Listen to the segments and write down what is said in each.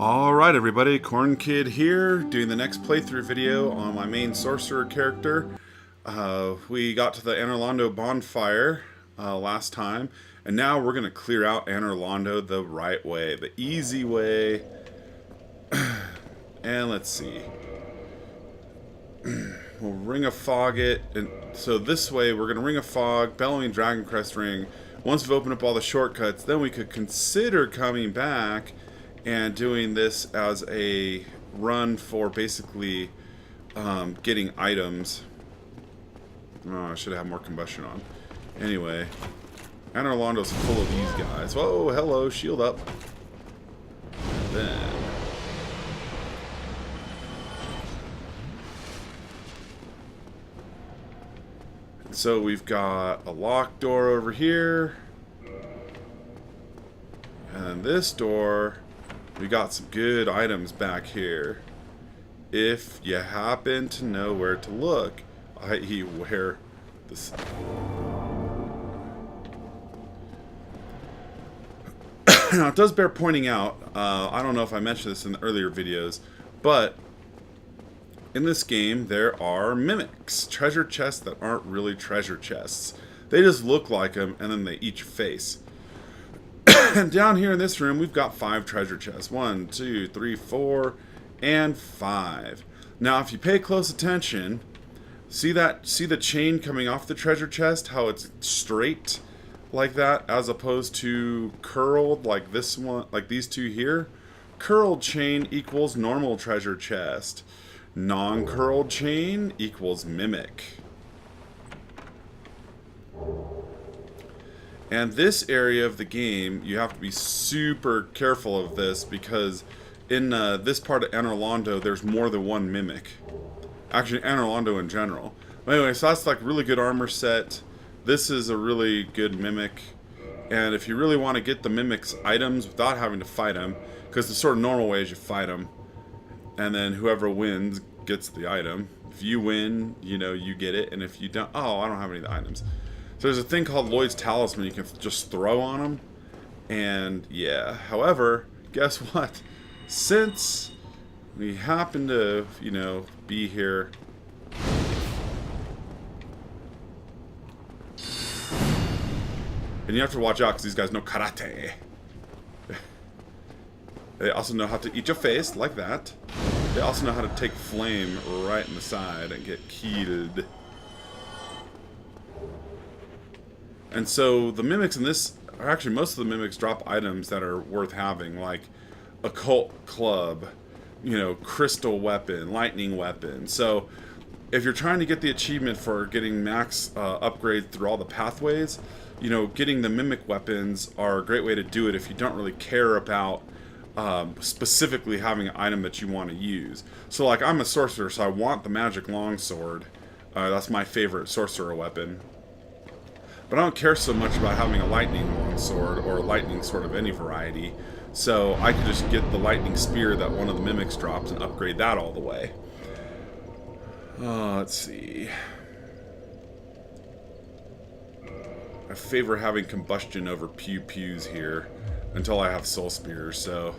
Alright everybody, Cornkid here, doing the next playthrough video on my main Sorcerer character. We got to the Anor Londo bonfire last time, and now we're going to clear out Anor Londo the right way, the easy way. And let's see. We'll Ring of Fog it, and so this way we're going to Ring of Fog, Bellowing Dragon Crest Ring. Once we've opened up all the shortcuts, then we could consider coming back and doing this as a run for basically getting items. Oh, I should have more combustion on. Anyway, Anor Londo's full of these guys. Whoa, hello, shield up. And then so we've got a locked door over here. And this door, we got some good items back here. If you happen to know where to look, i.e. where this... Now, it does bear pointing out, I don't know if I mentioned this in the earlier videos, but in this game there are mimics, treasure chests that aren't really treasure chests. They just look like them and then they eat your face. And down here in this room we've got 5 treasure chests. 1, 2, 3, 4, and 5. Now if you pay close attention, see the chain coming off the treasure chest, how it's straight like that as opposed to curled like this one, like these two here. Curled chain equals normal treasure chest. Non-curled chain equals mimic. And this area of the game, you have to be super careful of this because in this part of Anor Londo, there's more than one mimic. Actually, Anor Londo in general. But anyway, so that's like really good armor set. This is a really good mimic. And if you really want to get the mimic's items without having to fight them, because the sort of normal way is you fight them, and then whoever wins gets the item. If you win, you know, you get it. And if you don't, oh, I don't have any of the items. So there's a thing called Lloyd's Talisman you can just throw on them. And yeah, however, guess what? Since we happen to, you know, be here, and you have to watch out because these guys know karate. They also know how to eat your face like that. They also know how to take flame right in the side and get killed. And so the mimics in this, or actually most of the mimics drop items that are worth having, like occult club, you know, crystal weapon, lightning weapon. So if you're trying to get the achievement for getting max upgrades through all the pathways, you know, getting the mimic weapons are a great way to do it if you don't really care about specifically having an item that you want to use. So like I'm a sorcerer, so I want the magic longsword. That's my favorite sorcerer weapon. But I don't care so much about having a lightning longsword or a lightning sword of any variety. So I could just get the lightning spear that one of the mimics drops and upgrade that all the way. Let's see. I favor having combustion over pew-pews here until I have soul spears, so...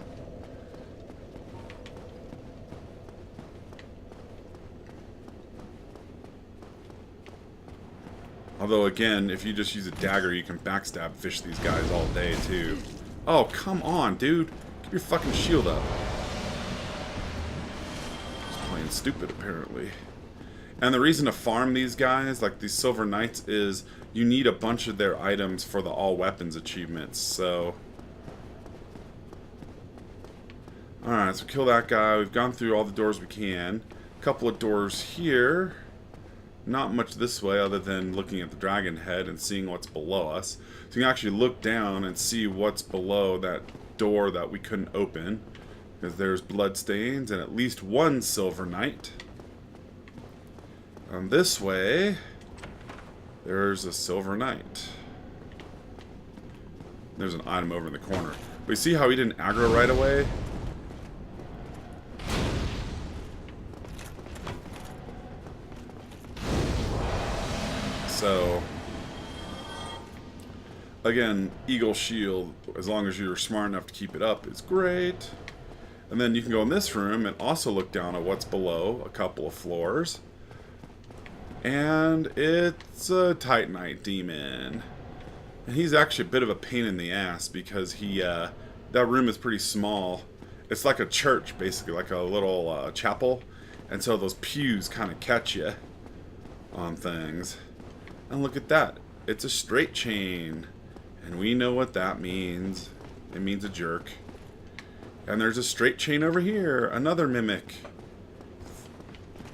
Although, again, if you just use a dagger, you can backstab fish these guys all day, too. Oh, come on, dude. Keep your fucking shield up. Just playing stupid, apparently. And the reason to farm these guys, like these Silver Knights, is you need a bunch of their items for the all weapons achievements, so... Alright, so kill that guy. We've gone through all the doors we can. A couple of doors here. Not much this way other than looking at the dragon head and seeing what's below us. So you can actually look down and see what's below that door that we couldn't open. Because there's bloodstains and at least one Silver Knight. And this way, there's a Silver Knight. There's an item over in the corner. But you see how he didn't aggro right away? So, again, Eagle Shield, as long as you're smart enough to keep it up, is great. And then you can go in this room and also look down at what's below a couple of floors. And it's a Titanite demon. And he's actually a bit of a pain in the ass because that room is pretty small. It's like a church, basically, like a little chapel. And so those pews kind of catch you on things. And look at that. It's a straight chain. And we know what that means. It means a jerk. And there's a straight chain over here. Another mimic.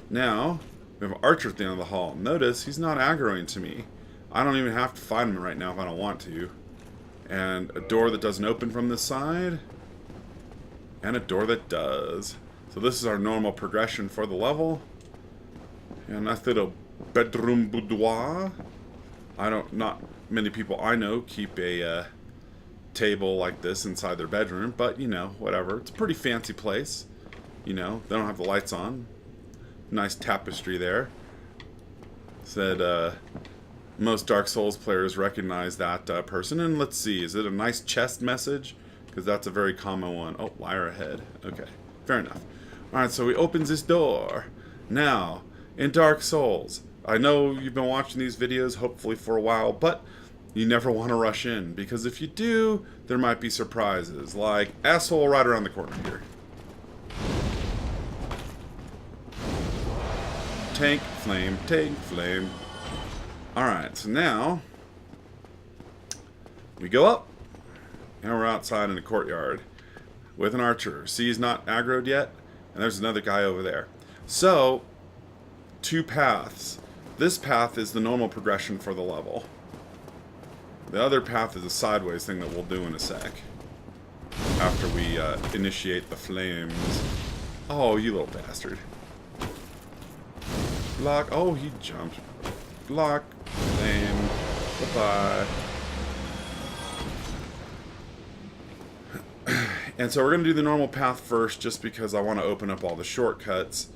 Now, we have an archer at the end of the hall. Notice, he's not aggroing to me. I don't even have to fight him right now if I don't want to. And a door that doesn't open from this side. And a door that does. So this is our normal progression for the level. And nice little bedroom boudoir. Not many people I know keep a table like this inside their bedroom, but you know, whatever. It's a pretty fancy place. You know, they don't have the lights on. Nice tapestry there. Said most Dark Souls players recognize that person. And let's see, is it a nice chest message? Because that's a very common one. Oh, wire ahead. Okay, fair enough. Alright, so he opens this door. Now, in Dark Souls, I know you've been watching these videos hopefully for a while, but you never want to rush in, because if you do, there might be surprises, like asshole right around the corner here. Tank, flame, tank, flame. Alright, so now we go up, and we're outside in the courtyard with an archer. See, he's not aggroed yet, and there's another guy over there. So, two paths. This path is the normal progression for the level. The other path is a sideways thing that we'll do in a sec. After we initiate the flames. Oh, you little bastard. Block. Oh, he jumped. Block. Flame. Goodbye. And so we're going to do the normal path first just because I want to open up all the shortcuts.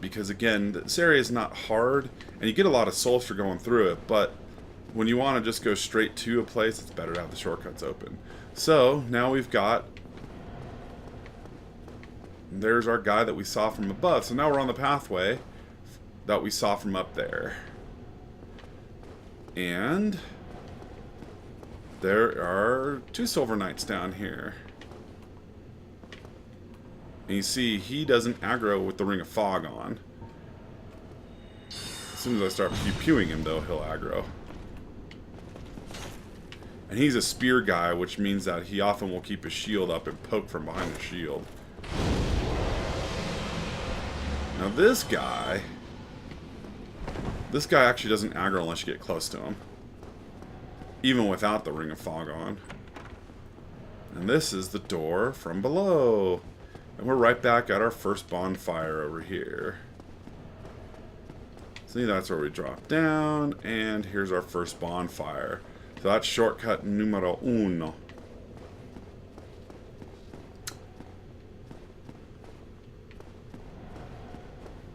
Because again, this area is not hard. And you get a lot of souls for going through it, but when you want to just go straight to a place, it's better to have the shortcuts open. So, now we've got... There's our guy that we saw from above. So now we're on the pathway that we saw from up there. And there are two Silver Knights down here. And you see, he doesn't aggro with the Ring of Fog on. As soon as I start pew-pewing him, though, he'll aggro. And he's a spear guy, which means that he often will keep his shield up and poke from behind the shield. Now this guy actually doesn't aggro unless you get close to him. Even without the Ring of Fog on. And this is the door from below. And we're right back at our first bonfire over here. See, that's where we drop down. And here's our first bonfire. So that's shortcut numero uno.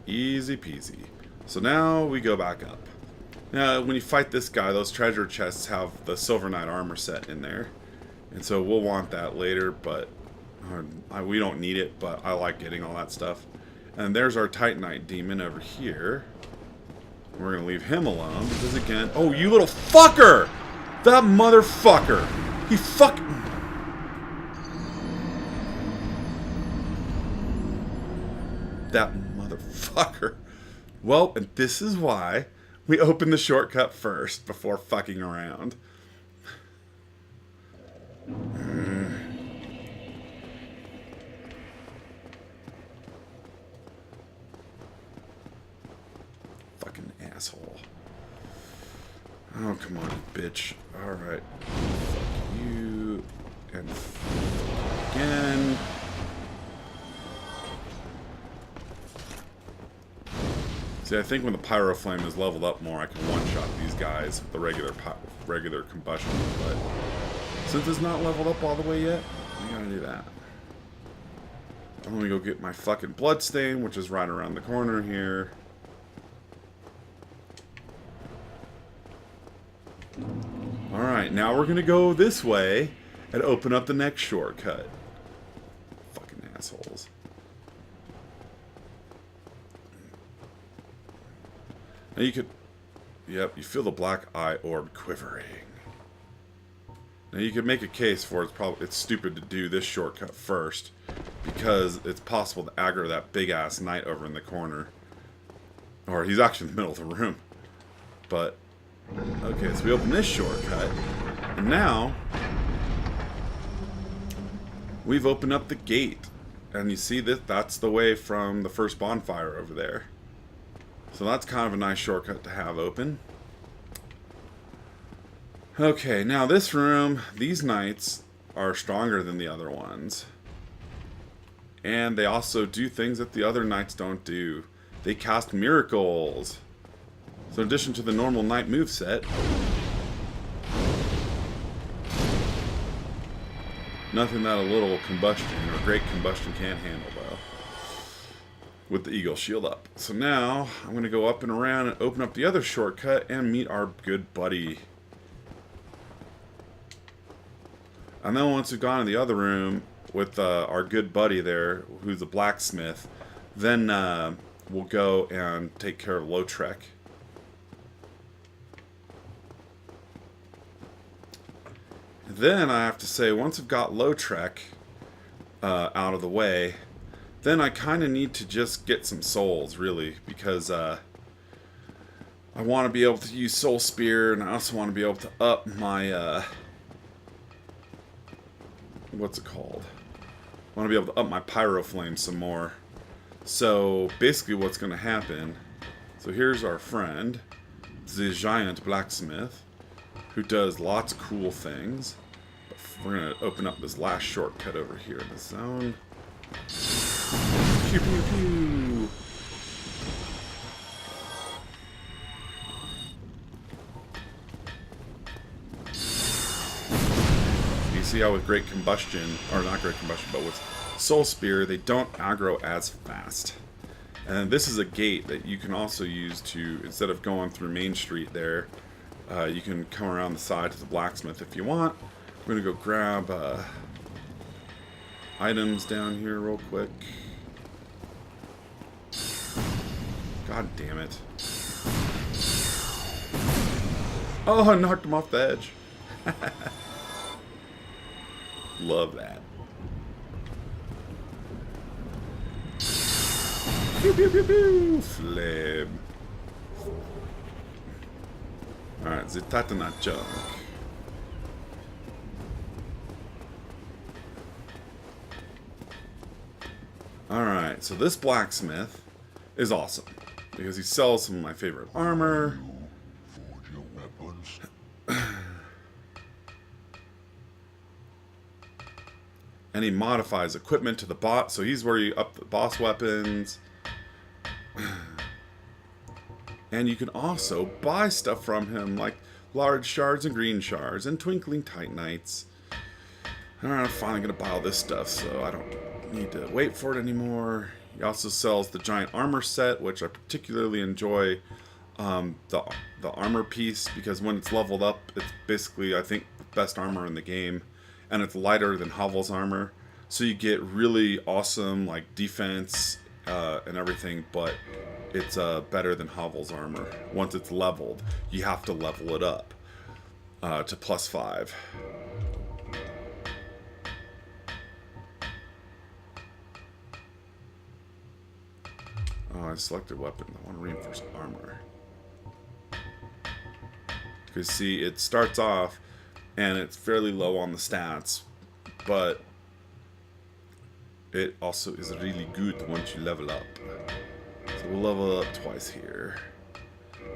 Easy peasy. So now we go back up. Now, when you fight this guy, those treasure chests have the Silver Knight armor set in there. And so we'll want that later, but we don't need it, but I like getting all that stuff. And there's our Titanite demon over here. We're going to leave him alone because, again... Oh, you little fucker! That motherfucker! He fuck... That motherfucker. Well, and this is why we open the shortcut first before fucking around. Fucking asshole. Oh, come on, bitch. Alright. Fuck you. And fuck again. See, I think when the Pyro Flame is leveled up more, I can one-shot these guys with the regular combustion, but since it's not leveled up all the way yet, I gotta do that. I'm gonna go get my fucking Bloodstain, which is right around the corner here. Alright, now we're gonna go this way and open up the next shortcut. Fucking assholes. Now you could... Yep, you feel the black eye orb quivering. Now you could make a case for it's stupid to do this shortcut first, because it's possible to aggro that big ass knight over in the corner. Or he's actually in the middle of the room. But okay, so we open this shortcut, and now we've opened up the gate, and you see that's the way from the first bonfire over there. So that's kind of a nice shortcut to have open. Okay, now this room, these knights are stronger than the other ones. And they also do things that the other knights don't do. They cast miracles. So in addition to the normal knight moveset, nothing that a little combustion or great combustion can't handle though. With the eagle shield up. So now I'm going to go up and around and open up the other shortcut and meet our good buddy. And then once we've gone to the other room with our good buddy there, who's a blacksmith, then we'll go and take care of Lautrec. Then I have to say, once I've got Lautrec out of the way, then I kind of need to just get some souls, really, because I want to be able to use Soul Spear, and I also want to be able to up my what's it called? I want to be able to up my Pyro Flame some more. So basically what's going to happen, so here's our friend, the giant blacksmith, who does lots of cool things. But we're going to open up this last shortcut over here in the zone. Pew pew pew! You see how with Great Combustion, or not Great Combustion, but with Soul Spear, they don't aggro as fast. And this is a gate that you can also use to, instead of going through Main Street there, you can come around the side to the blacksmith if you want. We're going to go grab items down here real quick. God damn it. Oh, I knocked him off the edge. Love that. Pew pew pew pew! Flame. Alright, the Tatana junk. Alright, so this blacksmith is awesome. Because he sells some of my favorite armor. And he modifies equipment to the bot, so he's where you up the boss weapons. And you can also buy stuff from him, like large shards and green shards, and twinkling titanites. Alright, I'm finally going to buy all this stuff, so I don't need to wait for it anymore. He also sells the giant armor set, which I particularly enjoy the armor piece, because when it's leveled up, it's basically, I think, the best armor in the game. And it's lighter than Hovel's armor, so you get really awesome like defense and everything, but it's better than Hovel's armor. Once it's leveled, you have to level it up to +5. Oh, I selected weapon. I want to reinforce armor. Because see, it starts off and it's fairly low on the stats, but it also is really good once you level up. So we'll level up twice here.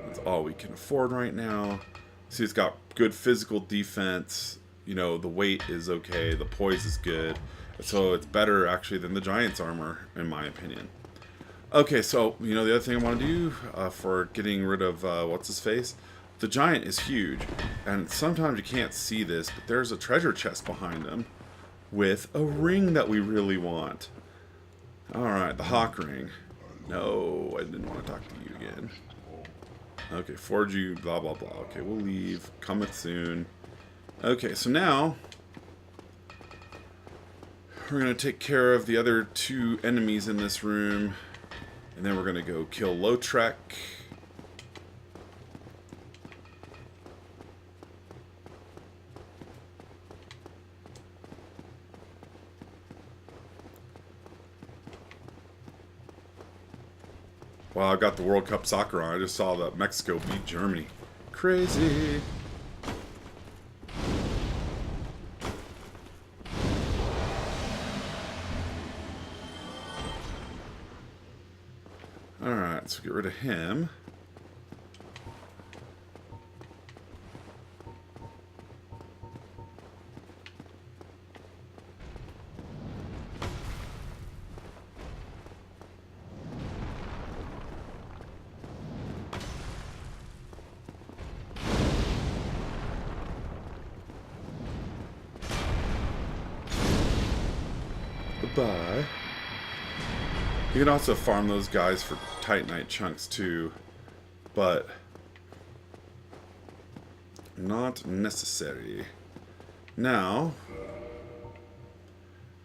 That's all we can afford right now. See, it's got good physical defense. You know, the weight is okay. The poise is good. So it's better, actually, than the Giant's armor, in my opinion. Okay, so, you know, the other thing I want to do for getting rid of what's-his-face? The Giant is huge, and sometimes you can't see this, but there's a treasure chest behind him with a ring that we really want. Alright, the Hawk Ring. No, I didn't want to talk to you again. Okay, forge you, blah, blah, blah. Okay, we'll leave. Cometh soon. Okay, so now We're going to take care of the other 2 enemies in this room. And then we're going to go kill Lautrec. Wow, I've got the World Cup soccer on. I just saw that Mexico beat Germany. Crazy. Alright, so get rid of him. Goodbye. You can also farm those guys for Titanite chunks too, but not necessary. Now,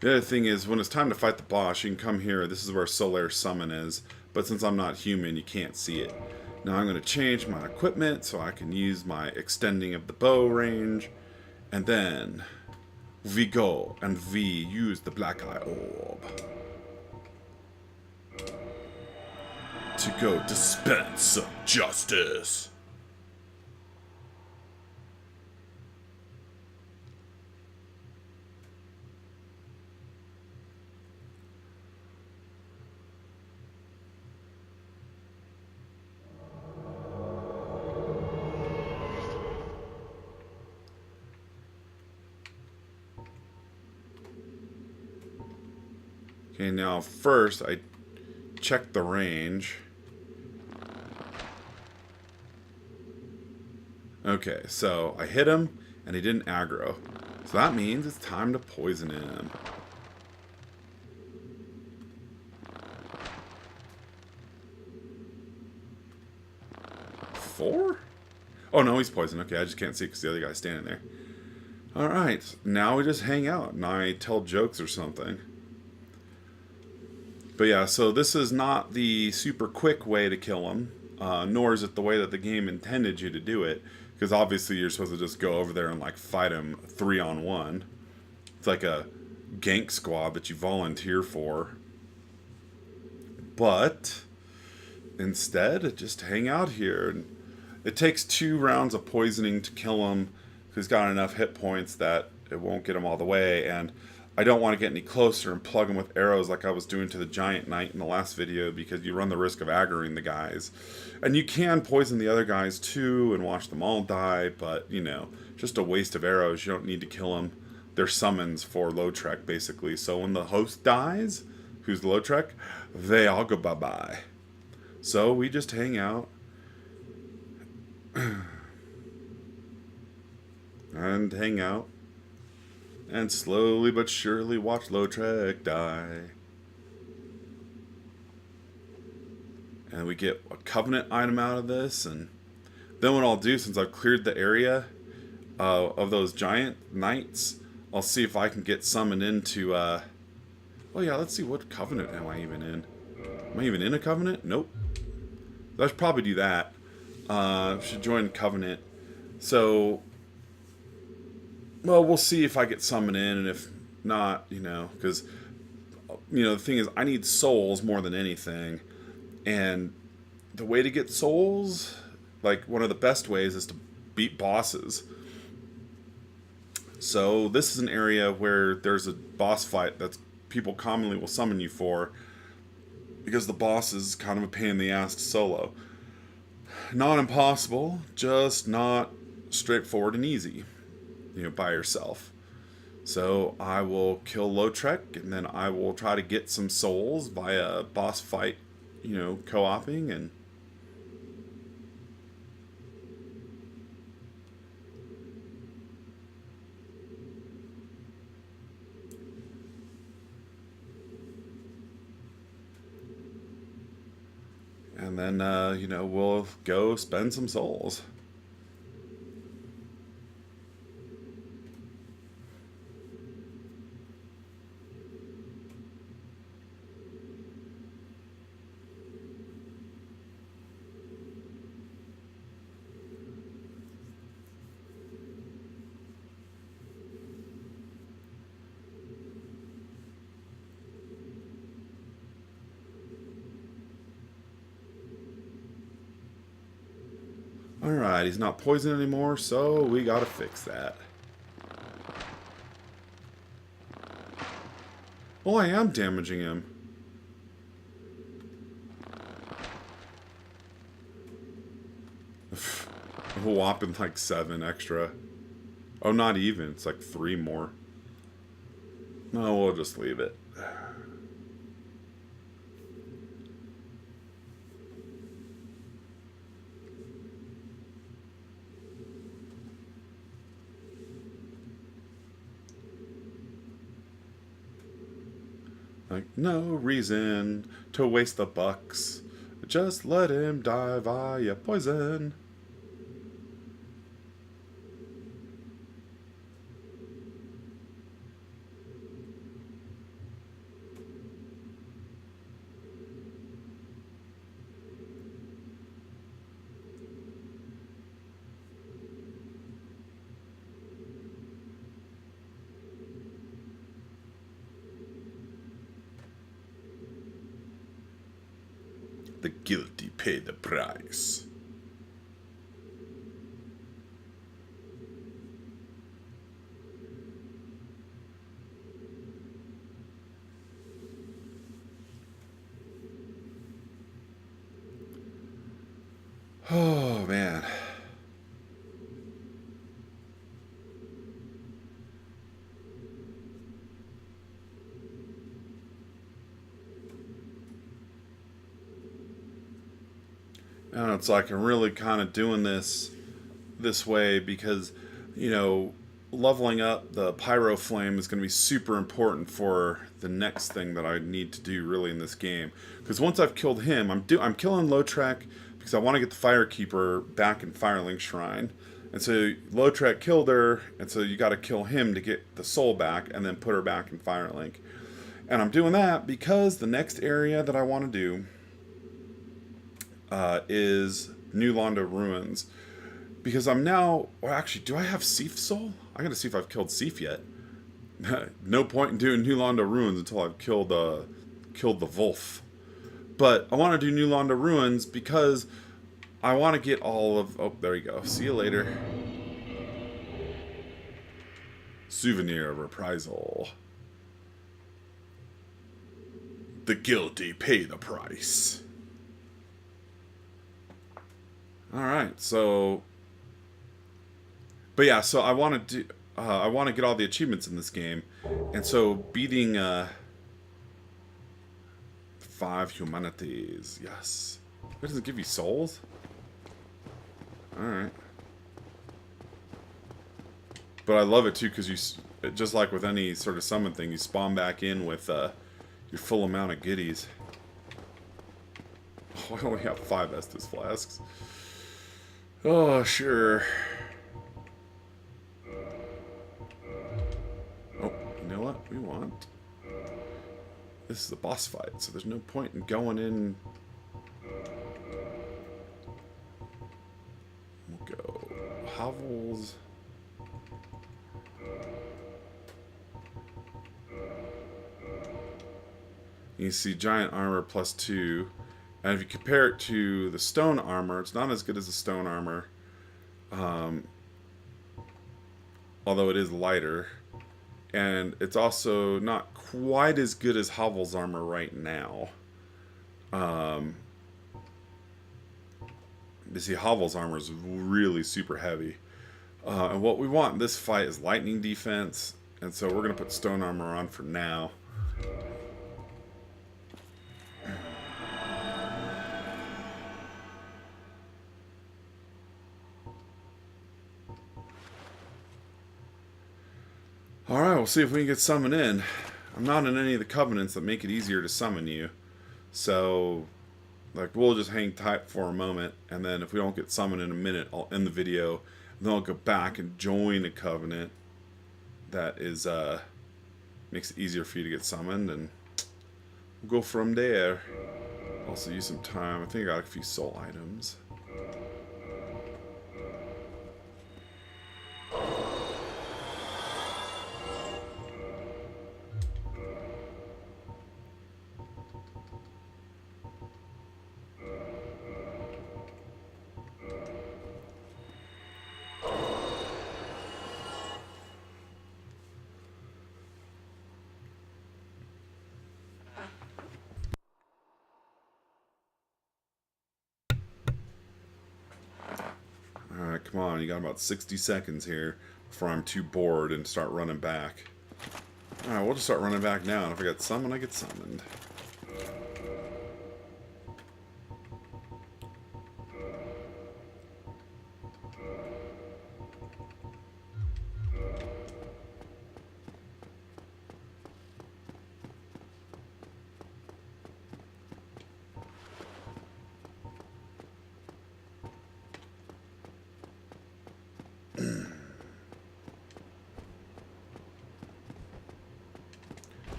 the other thing is when it's time to fight the boss, you can come here. This is where Solar Summon is, but since I'm not human, you can't see it. Now I'm going to change my equipment so I can use my extending of the bow range, and then we go and we use the Black Eye Orb to go dispense some justice. Okay, now first I check the range. Okay, so I hit him, and he didn't aggro. So that means it's time to poison him. Four? Oh, no, he's poisoned. Okay, I just can't see because the other guy's standing there. Alright, now we just hang out, and I tell jokes or something. But yeah, so this is not the super quick way to kill him, nor is it the way that the game intended you to do it. Because obviously you're supposed to just go over there and like fight him 3-on-1. It's like a gank squad that you volunteer for. But instead, just hang out here. It takes 2 rounds of poisoning to kill him. He's got enough hit points that it won't get him all the way. And I don't want to get any closer and plug him with arrows like I was doing to the Giant Knight in the last video, because you run the risk of aggroing the guys. And you can poison the other guys too and watch them all die, but, you know, just a waste of arrows. You don't need to kill them. They're summons for Lautrec, basically. So when the host dies, who's Lautrec, they all go bye-bye. So we just hang out. And hang out. And slowly but surely watch Lautrec die. And we get a Covenant item out of this. And then what I'll do, since I've cleared the area of those Giant Knights, I'll see if I can get summoned into... oh yeah, let's see, what Covenant am I even in? Am I even in a Covenant? Nope. I should probably do that. Should join Covenant. So... well, we'll see if I get summoned in, and if not, you know, because, you know, the thing is, I need souls more than anything, and the way to get souls, like, one of the best ways is to beat bosses. So, this is an area where there's a boss fight that people commonly will summon you for, because the boss is kind of a pain in the ass to solo. Not impossible, just not straightforward and easy. You know, by yourself. So I will kill Lautrec, and then I will try to get some souls via boss fight, you know, co-oping, and then you know, we'll go spend some souls. Alright, he's not poisoned anymore, so we gotta fix that. Well, I am damaging him. A whopping like 7 extra. Oh, not even. It's like 3 more. No, we'll just leave it. Like, no reason to waste the bucks. Just let him die via poison. The guilty pay the price. Oh, man. And it's like I'm really kind of doing this way because, you know, leveling up the pyro flame is going to be super important for the next thing that I need to do really in this game. Because once I've killed him, I'm killing Lautrec because I want to get the Firekeeper back in Firelink Shrine. And so Lautrec killed her, and so you got to kill him to get the soul back and then put her back in Firelink. And I'm doing that because the next area that I want to do is New Londo Ruins. Because I'm now... Well, actually, do I have Seif Soul? I gotta see if I've killed Seif yet. No point in doing New Londo Ruins until I've killed the Wolf. But I want to do New Londo Ruins because I want to get all of... Oh, there we go. See you later. Souvenir of Reprisal. The guilty pay the price. Alright, so... But yeah, so I want to do... I want to get all the achievements in this game. And so beating 5 humanities. Yes. It doesn't give you souls? Alright. But I love it too because you, just like with any sort of summon thing, you spawn back in with your full amount of goodies. Oh, I only have 5 Estus flasks. Oh, sure. Oh, you know what? We want... This is a boss fight, so there's no point in going in... We'll go... Hovels... You see giant armor +2. And if you compare it to the stone armor, it's not as good as the stone armor. Although it is lighter. And it's also not quite as good as Hovel's armor right now. You see, Hovel's armor is really super heavy. And what we want in this fight is lightning defense. And so we're going to put stone armor on for now. Alright, we'll see if we can get summoned in. I'm not in any of the covenants that make it easier to summon you. So, like, we'll just hang tight for a moment, and then if we don't get summoned in a minute, I'll end the video, and then I'll go back and join a covenant that is, makes it easier for you to get summoned, and we'll go from there. Also use some time. I think I got a few soul items. come on, you got about 60 seconds here before I'm too bored and start running back. Alright, we'll just start running back now, and if I get summoned, I get summoned.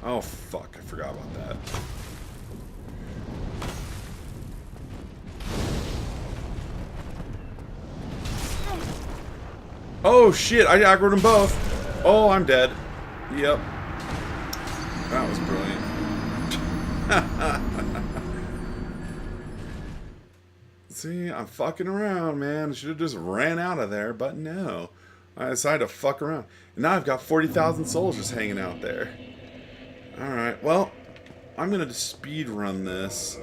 Oh, fuck. I forgot about that. Oh, shit. I aggroed them both. Oh, I'm dead. Yep. That was brilliant. See, I'm fucking around, man. I should have just ran out of there, but no. I decided to fuck around. And now I've got 40,000 souls just hanging out there. Alright, well, I'm going to speed run this.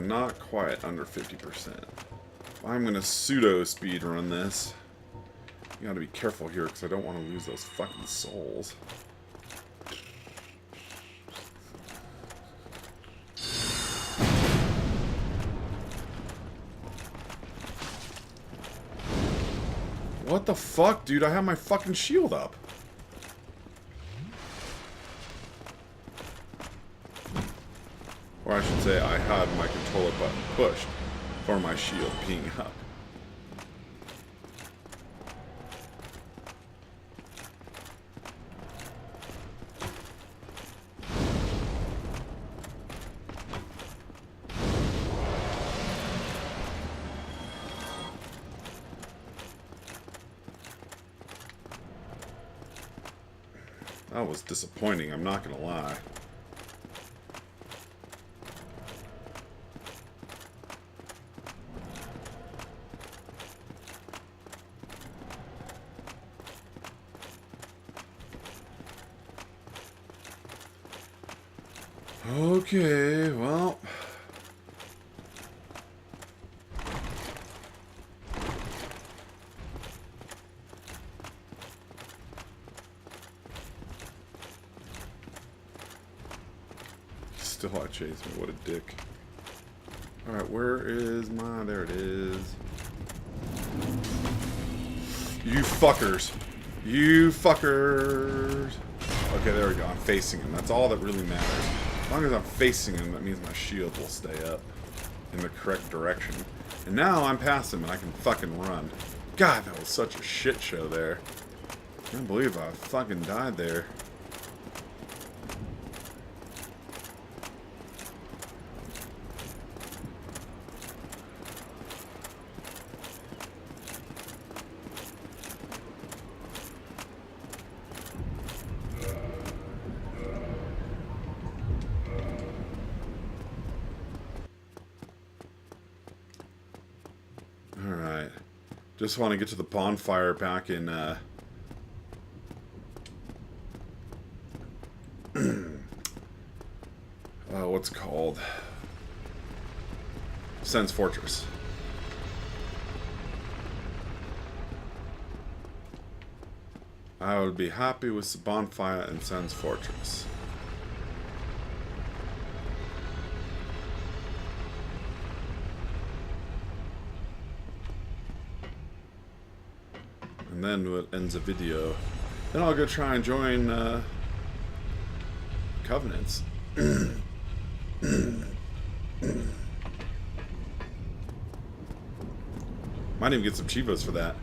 Not quite under 50%. I'm going to pseudo speed run this. You gotta be careful here because I don't want to lose those fucking souls. What the fuck, dude? I have my fucking shield up. Or I should say, I had my controller button pushed for my shield being up. That was disappointing, I'm not gonna lie. Okay, well. Still I chase me, what a dick. Alright, where is my... There it is. You fuckers. You fuckers. Okay, there we go. I'm facing him. That's all that really matters. As long as I'm facing him, that means my shield will stay up in the correct direction. And now I'm past him and I can fucking run. God, that was such a shit show there. I can't believe I fucking died there. Alright. Just want to get to the bonfire back in, what's it called? Sen's Fortress. I would be happy with the bonfire and Sen's Fortress. And then what ends the video. Then I'll go try and join Covenants. Might even get some Chivos for that.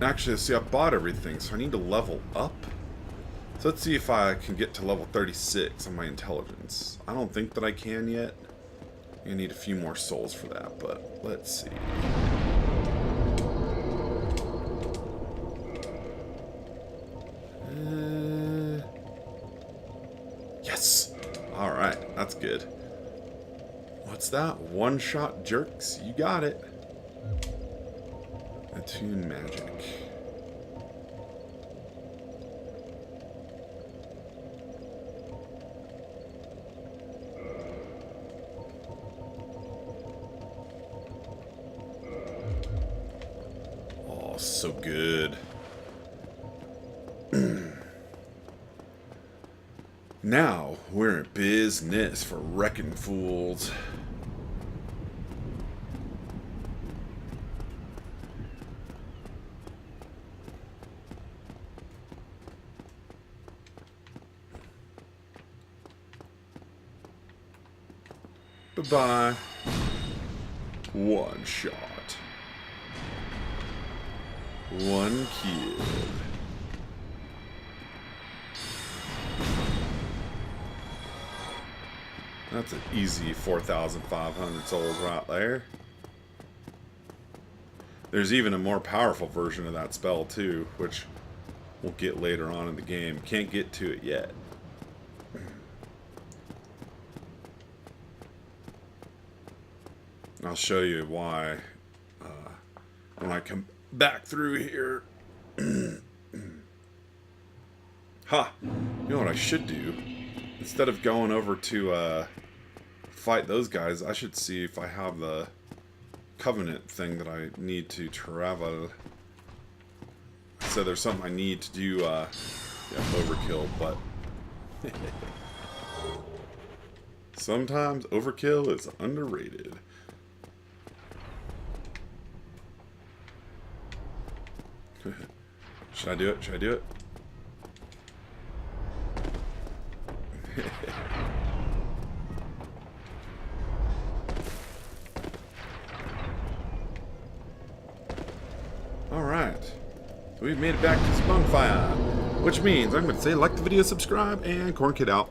Actually, see, I bought everything, so I need to level up. So let's see if I can get to level 36 on my intelligence. I don't think that I can yet. I need a few more souls for that, but let's see. Yes! Alright, that's good. What's that? One-shot jerks? You got it. Attune magic. so good. Now we're in business for wrecking fools. Bye-bye. One shot. One kill. That's an easy 4,500 souls right there. There's even a more powerful version of that spell too, which we'll get later on in the game. Can't get to it yet. I'll show you why when I come back through here. Ha! You know what I should do? Instead of going over to fight those guys, I should see if I have the covenant thing that I need to travel. So there's something I need to do, yeah, overkill, but sometimes overkill is underrated. Should I do it? Should I do it? Alright. So we've made it back to Spunfire. Which means I'm going to say like the video, subscribe, and Cornkid out.